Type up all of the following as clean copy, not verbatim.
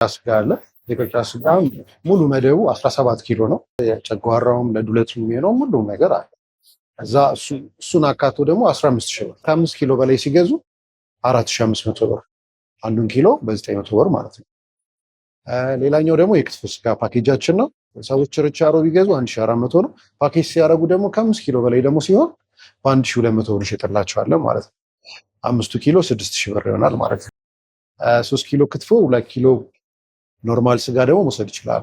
ስጋ አለ። የቅርጫ ስጋ ሙሉ መደቡ 17 ኪሎ ነው። የጨጓራውም ለዱለቱ የሚሆነው ሁሉም ነገር አለ። እዛ እሱን አካቶ ደግሞ 15 ሺህ ብር። ከ5 ኪሎ በላይ ሲገዙ 4500 ብር፣ አንዱን ኪሎ በ900 ብር ማለት ነው። ሌላኛው ደግሞ የክትፎ ስጋ ፓኬጃችን ነው። ሰዎች ችርቻሮ ቢገዙ 1400 ነው። ፓኬጅ ሲያደርጉ ደግሞ ከ5 ኪሎ በላይ ደግሞ ሲሆን በ1200 ብር ይሸጥላቸዋለን ማለት ነው። 5 ኪሎ 6000 ብር ይሆናል ማለት ነው። 3 ኪሎ ክትፎ፣ 2 ኪሎ ኖርማል ስጋ ደግሞ መውሰድ ይችላሉ።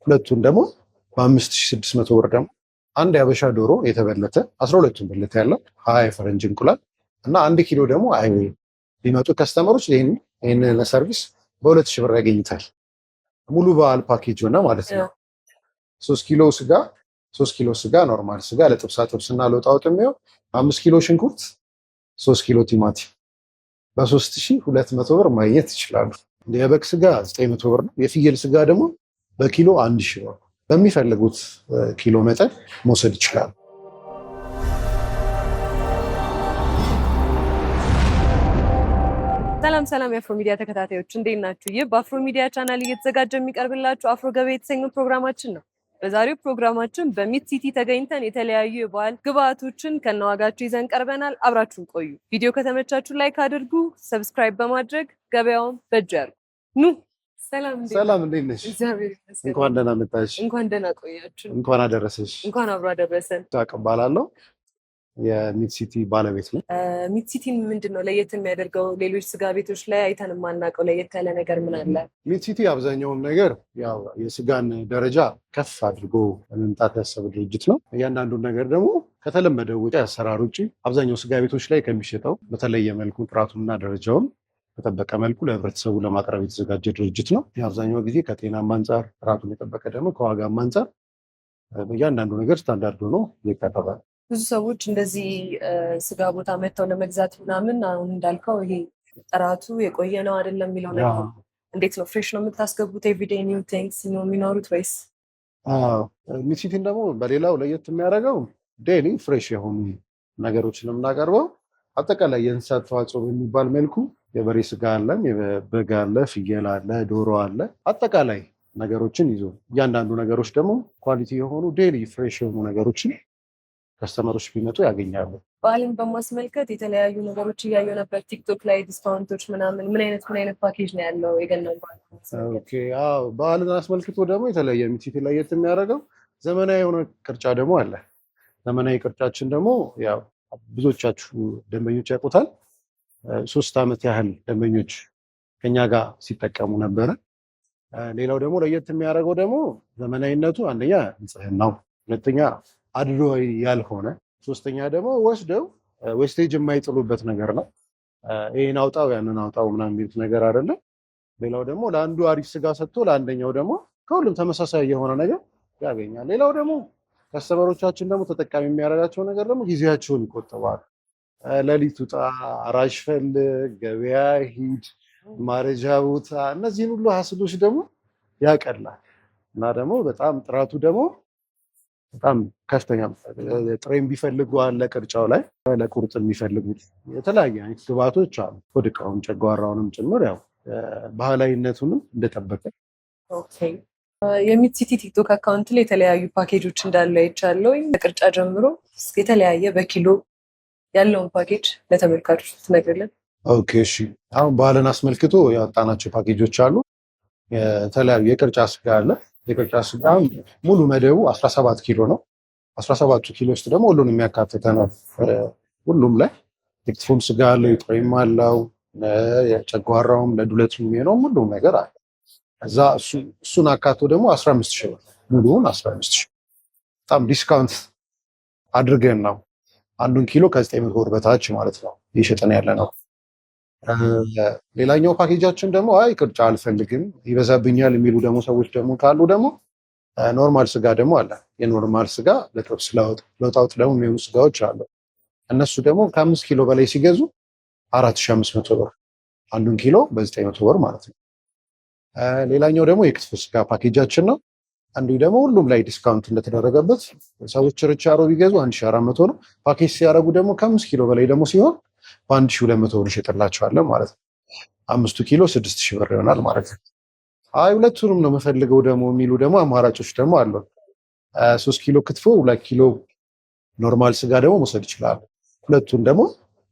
ሁለቱን ደግሞ በ5600 ብር ደግሞ አንድ ያበሻ ዶሮ የተበለተ 12ቱን ብልት ያለው 20 የፈረንጅ እንቁላል እና 1 ኪሎ ደግሞ አይቤ ቢመጡ ከስተመሮች ይህንን ሰርቪስ በ2000 ብር ያገኝታል። ሙሉ በዓል ፓኬጅ ሆነ ማለት ነው። 3 ኪሎ ስጋ ኖርማል ስጋ ለጥብሳ ጥብስና ለወጥ አውጥ የሚሆን 5 ኪሎ ሽንኩርት፣ 3 ኪሎ ቲማቲም በ3200 ብር ማግኘት ይችላሉ። የበግ ስጋ 900 ብር ነው። የፍየል ስጋ ደግሞ በኪሎ 1000 ብር። በሚፈልጉት ኪሎ መጠን መውሰድ ይችላሉ። ሰላም የአፍሮ ሚዲያ ተከታታዮች እንዴት ናችሁ? ይህ በአፍሮ ሚዲያ ቻናል እየተዘጋጀ የሚቀርብላችሁ አፍሮ ገበያ የተሰኘው ፕሮግራማችን ነው። በዛሬው ፕሮግራማችን በሚት ሲቲ ተገኝተን የተለያዩ የበዓል ግብአቶችን ከነዋጋቸው ይዘን ቀርበናል። አብራችሁን ቆዩ። ቪዲዮ ከተመቻችሁ ላይክ አድርጉ፣ ሰብስክራይብ በማድረግ ገበያውን በእጅ ያሉ ኑ። ሰላም እንዴት ነሽ? እንኳን ደህና መጣሽ። እንኳን ደህና ቆያችሁ። እንኳን አደረሰሽ። እንኳን አብሮ አደረሰን። እባላለሁ የሚት ሲቲ ባለቤት ነው። ሚት ሲቲን ምንድነው ለየት የሚያደርገው? ሌሎች ስጋ ቤቶች ላይ አይተን የማናውቀው ለየት ያለ ነገር ምን አለ? ሚት ሲቲ አብዛኛውን ነገር ያው የስጋን ደረጃ ከፍ አድርጎ መምጣት ያሰበ ድርጅት ነው። እያንዳንዱን ነገር ደግሞ ከተለመደው ውጪ አሰራር ውጪ አብዛኛው ስጋ ቤቶች ላይ ከሚሸጠው በተለየ መልኩ ጥራቱንና ደረጃውን በጠበቀ መልኩ ለህብረተሰቡ ለማቅረብ የተዘጋጀ ድርጅት ነው። አብዛኛው ጊዜ ከጤናም አንጻር ጥራቱን የጠበቀ ደግሞ ከዋጋም አንጻር እያንዳንዱ ነገር ስታንዳርድ ሆኖ ይቀርባል። ብዙ ሰዎች እንደዚህ ስጋ ቦታ መጥተው ለመግዛት ምናምን አሁን እንዳልከው ይሄ ጥራቱ የቆየ ነው አይደለም የሚለው ነገር እንዴት ነው? ፍሬሽ ነው የምታስገቡት? ኤቭሪዴይ ኒው ቲንግስ ነው የሚኖሩት ወይስ? ሚት ሲቲን ደግሞ በሌላው ለየት የሚያደርገው ዴይሊ ፍሬሽ የሆኑ ነገሮችን ነው የምናቀርበው። አጠቃላይ የእንስሳት ተዋጽኦ በሚባል መልኩ የበሬ ስጋ አለን፣ የበግ አለ፣ ፍየል አለ፣ ዶሮ አለ። አጠቃላይ ነገሮችን ይዞ እያንዳንዱ ነገሮች ደግሞ ኳሊቲ የሆኑ ዴይሊ ፍሬሽ የሆኑ ነገሮችን ከስተመሮች ቢመጡ ያገኛሉ። በዓልን በማስመልከት የተለያዩ ነገሮች እያየሁ ነበር ቲክቶክ ላይ ዲስካውንቶች ምናምን። ምን አይነት ፓኬጅ ነው ያለው የገና በዓል? በዓልን አስመልክቶ ደግሞ የተለየ ሚት ሲቲ ለየት የሚያደርገው ዘመናዊ የሆነ ቅርጫ ደግሞ አለ። ዘመናዊ ቅርጫችን ደግሞ ያው ብዙዎቻችሁ ደንበኞች ያውቁታል። 3 ዓመት ያህል ደንበኞች ከኛ ጋር ሲጠቀሙ ነበረ። ሌላው ደግሞ ለየት የሚያደርገው ደግሞ ዘመናዊነቱ አንደኛ ንጽህናው፣ ሁለተኛ አድሏዊ ያልሆነ፣ ሶስተኛ ደግሞ ወስደው ዌስቴጅ የማይጥሉበት ነገር ነው። ይህን አውጣው ያንን አውጣው ምናምን የሚሉት ነገር አይደለም። ሌላው ደግሞ ለአንዱ አሪፍ ስጋ ሰጥቶ ለአንደኛው ደግሞ ከሁሉም ተመሳሳይ የሆነ ነገር ያገኛል። ሌላው ደግሞ ከስተመሮቻችን ደግሞ ተጠቃሚ የሚያደርጋቸው ነገር ደግሞ ጊዜያቸውን ይቆጥባሉ። ሌሊት ውጣ፣ አራሽ ፈልግ፣ ገበያ ሂድ፣ ማረጃ ቦታ፣ እነዚህን ሁሉ ሀስሎች ደግሞ ያቀላል እና ደግሞ በጣም ጥራቱ ደግሞ በጣም ከፍተኛ ጥሬም ቢፈልጉ አለ ቅርጫው ላይ ለቁርጥ የሚፈልጉት የተለያዩ አይነት ግብአቶች አሉ። ሆድ ዕቃውን ጨጓራውንም ጭምር ያው ባህላዊነቱንም እንደጠበቀ። የሚት ሲቲ ቲክቶክ አካውንት ላይ የተለያዩ ፓኬጆች እንዳሉ አይቻለሁ። ከቅርጫ ጀምሮ የተለያየ በኪሎ ያለውን ፓኬጅ ለተመልካቾች ትነግርልን? ኦኬ እሺ። አሁን በዓልን አስመልክቶ ያወጣናቸው ፓኬጆች አሉ። የተለያዩ የቅርጫ ስጋ አለ። የቅርጫ ስጋ ሙሉ መደቡ 17 ኪሎ ነው። 17 ኪሎ ውስጥ ደግሞ ሁሉን የሚያካትተ ነው። ሁሉም ላይ የክትፎም ስጋ አለው፣ የጥሬም አለው፣ የጨጓራውም ለዱለቱ የሚሆነው ሁሉም ነገር አለ። እዛ እሱን አካቶ ደግሞ 15 ሺህ ብር፣ ሙሉውን 15 ሺህ በጣም ዲስካውንት አድርገን ነው አንዱን ኪሎ ከ900 ብር በታች ማለት ነው እየሸጠን ያለ ነው። ሌላኛው ፓኬጃችን ደግሞ አይ ቅርጫ አልፈልግም ይበዛብኛል የሚሉ ደግሞ ሰዎች ደግሞ ካሉ ደግሞ ኖርማል ስጋ ደግሞ አለ። የኖርማል ስጋ ለጥብስ ለወጥ አውጥ ደግሞ የሚሆኑ ስጋዎች አሉ። እነሱ ደግሞ ከ5 ኪሎ በላይ ሲገዙ 4500 ብር፣ አንዱን ኪሎ በ900 ብር ማለት ነው። ሌላኛው ደግሞ የክትፎ ስጋ ፓኬጃችን ነው። አንዱ ደግሞ ሁሉም ላይ ዲስካውንት እንደተደረገበት ሰዎች ችርቻሮ ቢገዙ 1400 ነው። ፓኬጅ ሲያደርጉ ደግሞ ከ5 ኪሎ በላይ ደግሞ ሲሆን በ1200 ብር ይሸጥላቸዋለን ማለት ነው። 5 ኪሎ 6000 ብር ይሆናል ማለት ነው። አይ ሁለቱንም ነው የምፈልገው ደግሞ የሚሉ ደግሞ አማራጮች ደግሞ አሉ። 3 ኪሎ ክትፎ 2 ኪሎ ኖርማል ስጋ ደግሞ መውሰድ ይችላሉ። ሁለቱን ደግሞ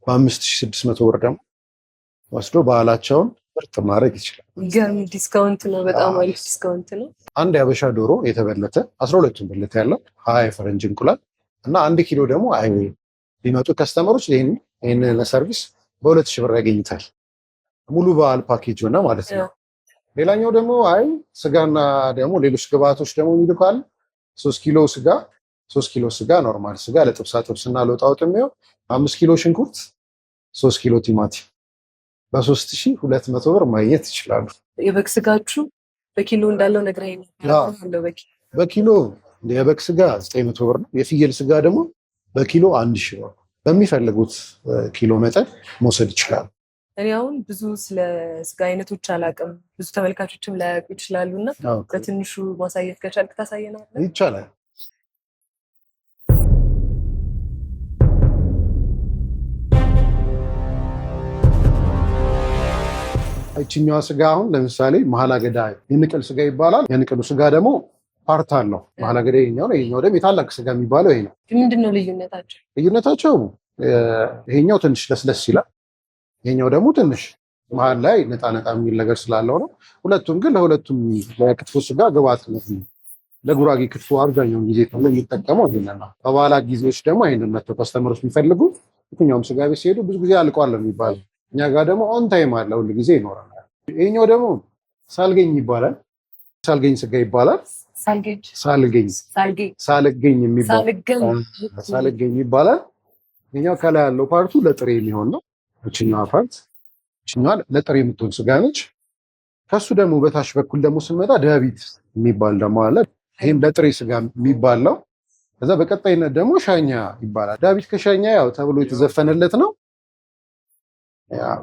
በ5600 ብር ደግሞ ወስዶ ባህላቸውን ምርጥ ማድረግ ይችላል። ይገርም ዲስካውንት ነው። በጣም አሪፍ ዲስካውንት ነው። አንድ ያበሻ ዶሮ የተበለተ 12ቱን ብልት ያለው 20 የፈረንጅ እንቁላል እና 1 ኪሎ ደግሞ አይብ ቢመጡ ከስተመሮች ይህንን ሰርቪስ በ2000 ብር ያገኙታል። ሙሉ በዓል ፓኬጅ ሆነ ማለት ነው። ሌላኛው ደግሞ አይ ስጋና ደግሞ ሌሎች ግብአቶች ደግሞ የሚሉ ካለ 3 ኪሎ ስጋ ኖርማል ስጋ ለጥብሳ ጥብስና ለወጥ አውጥ የሚሆን 5 ኪሎ ሽንኩርት 3 ኪሎ ቲማቲም በ3200 ብር ማግኘት ይችላሉ። የበግ ስጋችሁ በኪሎ እንዳለው ነግረኸኝ ነው። በኪሎ የበግ ስጋ 900 ብር ነው። የፍየል ስጋ ደግሞ በኪሎ 1000 ብር። በሚፈልጉት ኪሎ መጠን መውሰድ ይችላሉ። እኔ አሁን ብዙ ስለ ስጋ አይነቶች አላውቅም፣ ብዙ ተመልካቾችም ላያውቁ ይችላሉ እና በትንሹ ማሳየት ከቻልክ ታሳየናለህ? ይቻላል። ይችኛዋ ስጋ አሁን ለምሳሌ መሀል አገዳ የንቅል ስጋ ይባላል። የንቅሉ ስጋ ደግሞ ፓርት አለው። መሀል አገዳ ይሄኛው ነው። ይሄኛው ደግሞ የታላቅ ስጋ የሚባለው ይሄ ነው። ምንድነው ልዩነታቸው? ልዩነታቸው ይሄኛው ትንሽ ለስለስ ይላል፣ ይሄኛው ደግሞ ትንሽ መሀል ላይ ነጣ ነጣ የሚል ነገር ስላለው ነው። ሁለቱም ግን ለሁለቱም ለክትፎ ስጋ ግብአት ነው። ለጉራጌ ክትፎ አብዛኛውን ጊዜ ተብሎ የሚጠቀመው ይሄንን ነው። በበዓላት ጊዜዎች ደግሞ ይሄንን መጥተው ከስተመሮች የሚፈልጉ የትኛውም ስጋ ቤት ሲሄዱ ብዙ ጊዜ አልቋል የሚባለው፣ እኛ ጋር ደግሞ ኦን ታይም አለ፣ ሁሉ ጊዜ ይኖራል። ይሄኛው ደግሞ ሳልገኝ ይባላል። ሳልገኝ ስጋ ይባላል። ሳልገኝ ይባላል። ይሄኛው ከላይ ያለው ፓርቱ ለጥሬ የሚሆን ነው። እችኛዋ ፓርት እችኛዋ ለጥሬ የምትሆን ስጋ ነች። ከሱ ደግሞ በታች በኩል ደግሞ ስንመጣ ዳቢት የሚባል ደግሞ አለ። ይህም ለጥሬ ስጋ የሚባል ነው። ከዛ በቀጣይነት ደግሞ ሻኛ ይባላል። ዳቢት ከሻኛ ያው ተብሎ የተዘፈነለት ነው።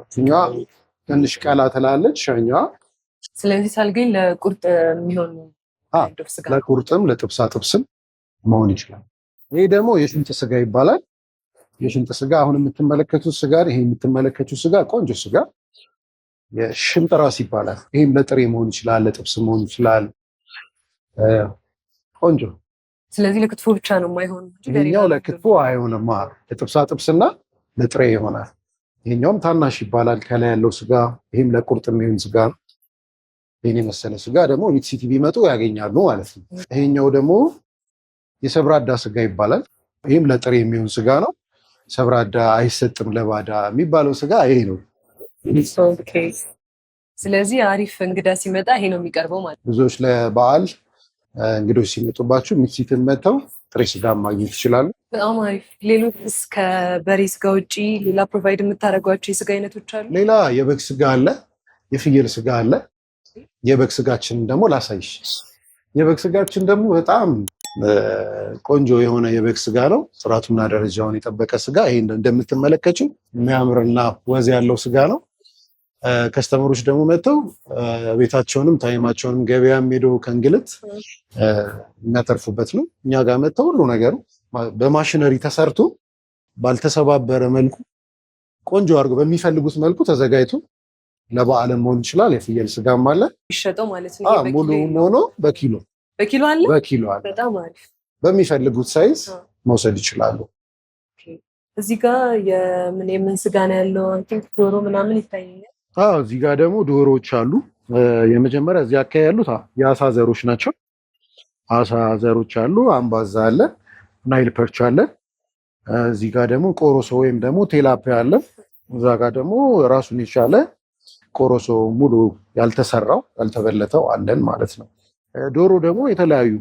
እችኛዋ ትንሽ ቀላ ትላለች ሻኛዋ። ስለዚህ ሳልገኝ ለቁርጥ የሚሆን ለቁርጥም ለጥብሳ ጥብስም መሆን ይችላል። ይሄ ደግሞ የሽንጥ ስጋ ይባላል። የሽንጥ ስጋ አሁን የምትመለከቱት ስጋ፣ ይሄ የምትመለከቱት ስጋ ቆንጆ ስጋ የሽንጥ ራስ ይባላል። ይሄም ለጥሬ መሆን ይችላል፣ ለጥብስ መሆን ይችላል። ቆንጆ። ስለዚህ ለክትፎ ብቻ ነው የማይሆን። ይሄኛው ለክትፎ አይሆንም፣ ለጥብሳ ጥብስና ለጥሬ ይሆናል። ይሄኛውም ታናሽ ይባላል ከላይ ያለው ስጋ። ይሄም ለቁርጥ የሚሆን ስጋ ነው። ይሄን የመሰለ ስጋ ደግሞ ሚት ሲቲ ቢመጡ ያገኛሉ ማለት ነው። ይሄኛው ደግሞ የሰብራዳ ስጋ ይባላል። ይሄም ለጥሬ የሚሆን ስጋ ነው። ሰብራዳ አይሰጥም ለባዳ የሚባለው ስጋ ይሄ ነው። ስለዚህ አሪፍ እንግዳ ሲመጣ ይሄ ነው የሚቀርበው ማለት ነው። ብዙዎች ለበዓል እንግዶች ሲመጡባቸው ሚት ሲቲን መተው ጥሬ ስጋ ማግኘት ይችላሉ። በጣም አሪፍ። ሌሎች ከበሬ ስጋ ውጭ ሌላ ፕሮቫይድ የምታደርጓቸው የስጋ አይነቶች አሉ? ሌላ የበግ ስጋ አለ፣ የፍየል ስጋ አለ። የበግ ስጋችንን ደግሞ ላሳይሽ። የበግ ስጋችን ደግሞ በጣም ቆንጆ የሆነ የበግ ስጋ ነው። ጥራቱና ደረጃውን የጠበቀ ስጋ። ይሄ እንደምትመለከችው የሚያምርና ወዝ ያለው ስጋ ነው። ከስተመሮች ደግሞ መጥተው ቤታቸውንም ታይማቸውንም ገበያም ሄደው ከእንግልት የሚያተርፉበት ነው። እኛ ጋር መጥተው ሁሉ ነገሩ በማሽነሪ ተሰርቶ ባልተሰባበረ መልኩ ቆንጆ አድርጎ በሚፈልጉት መልኩ ተዘጋጅቶ ለበዓልም መሆን ይችላል። የፍየል ስጋም አለ ይሸጠው ማለት ነው። ሙሉ ሆኖ በኪሎ አለ። በጣም አሪፍ። በሚፈልጉት ሳይዝ መውሰድ ይችላሉ። እዚህ ጋር የምን ስጋ ነው ያለው? ዶሮ ምናምን ይታየኛል። እዚህ ጋር ደግሞ ዶሮዎች አሉ። የመጀመሪያ እዚህ አካባቢ ያሉት የአሳ ዘሮች ናቸው። አሳ ዘሮች አሉ። አምባዛ አለ፣ ናይል ፐርች አለ። እዚህ ጋር ደግሞ ቆሮሶ ወይም ደግሞ ቴላፒያ አለ። እዛ ጋር ደግሞ ራሱን የቻለ ቆሮሶ ሙሉ ያልተሰራው ያልተበለተው አለን ማለት ነው። ዶሮ ደግሞ የተለያዩ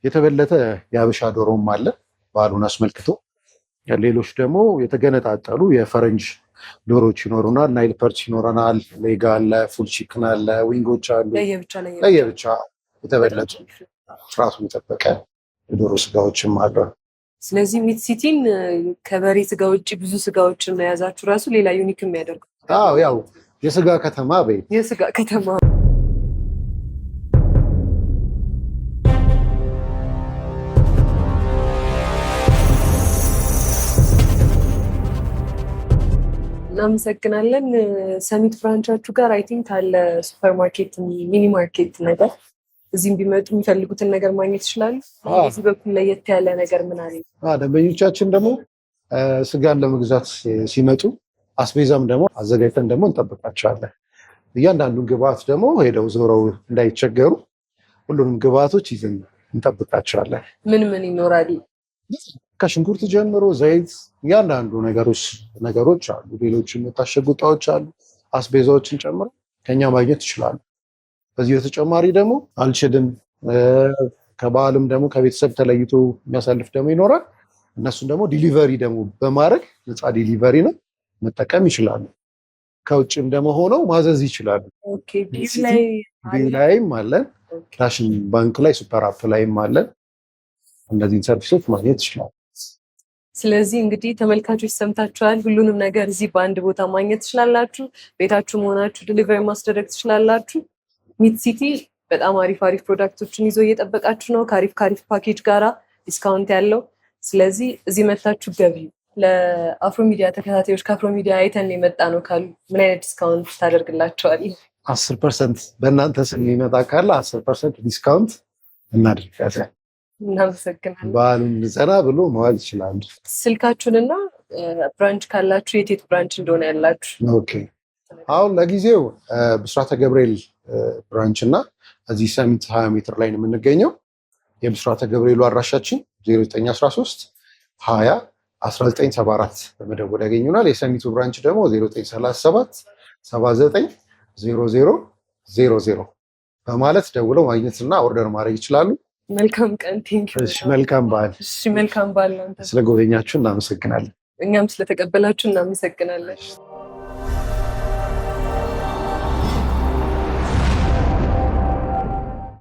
የተበለተ የሀበሻ ዶሮም አለ በዓሉን አስመልክቶ። ሌሎች ደግሞ የተገነጣጠሉ የፈረንጅ ዶሮች ይኖሩናል። ናይል ፐርች ይኖረናል። ሌጋ አለ፣ ፉል ቺክን አለ፣ ዊንጎች አሉ። ለየብቻ የተበለጡ ራሱን የጠበቀ የዶሮ ስጋዎችም አሉ። ስለዚህ ሚት ሲቲን ከበሬ ስጋ ውጭ ብዙ ስጋዎችን መያዛችሁ ራሱ ሌላ ዩኒክ የሚያደርገው ያው የስጋ ከተማ በይ የስጋ ከተማ። እናመሰግናለን። ሰሚት ብራንቻችሁ ጋር አይ ቲንክ አለ ሱፐርማርኬት፣ ሚኒ ማርኬት ነገር እዚህም ቢመጡ የሚፈልጉትን ነገር ማግኘት ይችላሉ። በዚህ በኩል ለየት ያለ ነገር ምን አለ? ደንበኞቻችን ደግሞ ስጋን ለመግዛት ሲመጡ አስቤዛም ደግሞ አዘጋጅተን ደግሞ እንጠብቃቸዋለን። እያንዳንዱን ግብአት ደግሞ ሄደው ዞረው እንዳይቸገሩ ሁሉንም ግብአቶች ይዘን እንጠብቃቸዋለን። ምን ምን ይኖራል? ከሽንኩርት ጀምሮ ዘይት፣ እያንዳንዱ ነገሮች አሉ። ሌሎችም የታሸጉ እቃዎች አሉ። አስቤዛዎችን ጨምሮ ከኛ ማግኘት ይችላሉ። በዚህ በተጨማሪ ደግሞ አልችልም ከበዓልም ደግሞ ከቤተሰብ ተለይቶ የሚያሳልፍ ደግሞ ይኖራል። እነሱን ደግሞ ዲሊቨሪ ደግሞ በማድረግ ነፃ ዲሊቨሪ ነው መጠቀም ይችላሉ። ከውጭም ደግሞ ሆነው ማዘዝ ይችላሉ። ቢዩ ላይም አለን፣ ዳሽን ባንክ ላይ፣ ሱፐር አፕ ላይም አለን። እነዚህን ሰርቪሶች ማግኘት ይችላሉ። ስለዚህ እንግዲህ ተመልካቾች ሰምታችኋል። ሁሉንም ነገር እዚህ በአንድ ቦታ ማግኘት ትችላላችሁ። ቤታችሁ መሆናችሁ ዲሊቨሪ ማስደረግ ትችላላችሁ። ሚት ሲቲ በጣም አሪፍ ፕሮዳክቶችን ይዞ እየጠበቃችሁ ነው፣ ከአሪፍ ፓኬጅ ጋራ ዲስካውንት ያለው። ስለዚህ እዚህ መታችሁ ገቢ። ለአፍሮ ሚዲያ ተከታታዮች ከአፍሮ ሚዲያ አይተን የመጣ ነው ካሉ ምን አይነት ዲስካውንት ታደርግላቸዋል? 10% በእናንተ ስም የሚመጣ ካለ 10% ዲስካውንት እናደርጋለን። እናመሰግናለን። በዓሉን ዘና ብሎ መዋል ይችላሉ። ስልካችሁንና ብራንች ካላችሁ የት ብራንች እንደሆነ ያላችሁ? ኦኬ፣ አሁን ለጊዜው ብስራተ ገብርኤል ብራንች እና እዚህ ሰሚት 20 ሜትር ላይ ነው የምንገኘው። የብስራተ ገብርኤሉ አድራሻችን 0913 20 1974 በመደወል ያገኙናል። የሰሚቱ ብራንች ደግሞ 0937 79 0000 በማለት ደውለው ማግኘትና ኦርደር ማድረግ ይችላሉ። መልካም ቀን። መልካም በዓል። መልካም በዓል። ስለጎበኛችሁ እናመሰግናለን። እኛም ስለተቀበላችሁ እናመሰግናለን።